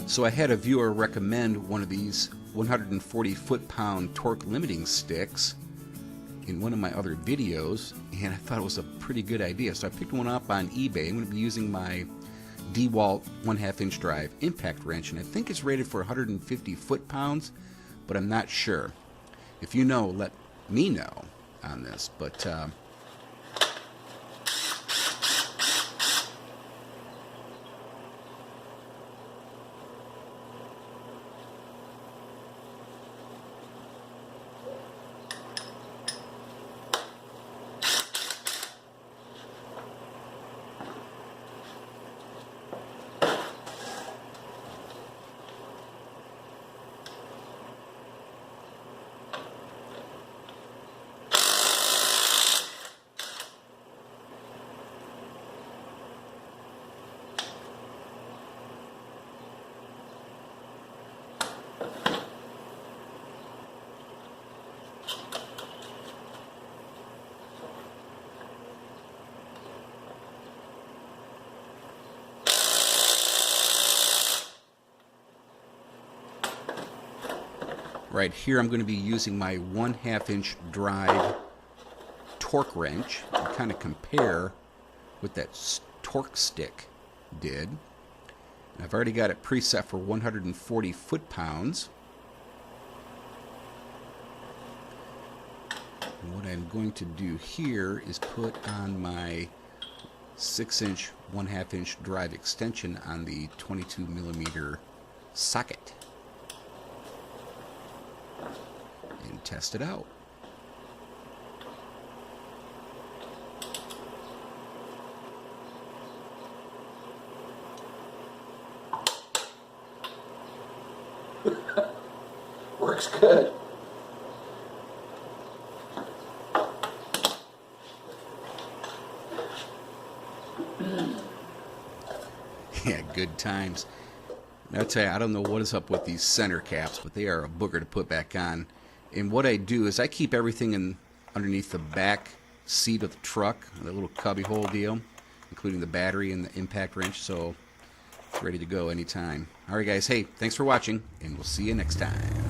So I had a viewer recommend one of these 140 foot-pound torque limiting sticks in one of my other videos, and I thought it was a pretty good idea. So I picked one up on eBay. I'm going to be using my DeWalt 1/2 inch drive impact wrench, and I think it's rated for 150 foot-pounds, but I'm not sure. If you know, let me know on this. But right here I'm going to be using my 1/2 inch drive torque wrench to kind of compare what that torque stick did. And I've already got it preset for 140 foot-pounds. And what I'm going to do here is put on my 6-inch 1/2 inch drive extension on the 22mm socket and test it out. Works good. Yeah, good times. I'll tell you, I don't know what is up with these center caps, but they are a booger to put back on. And what I do is I keep everything in underneath the back seat of the truck, the little cubby hole deal, including the battery and the impact wrench, so it's ready to go anytime. Alright guys, hey, thanks for watching, and we'll see you next time.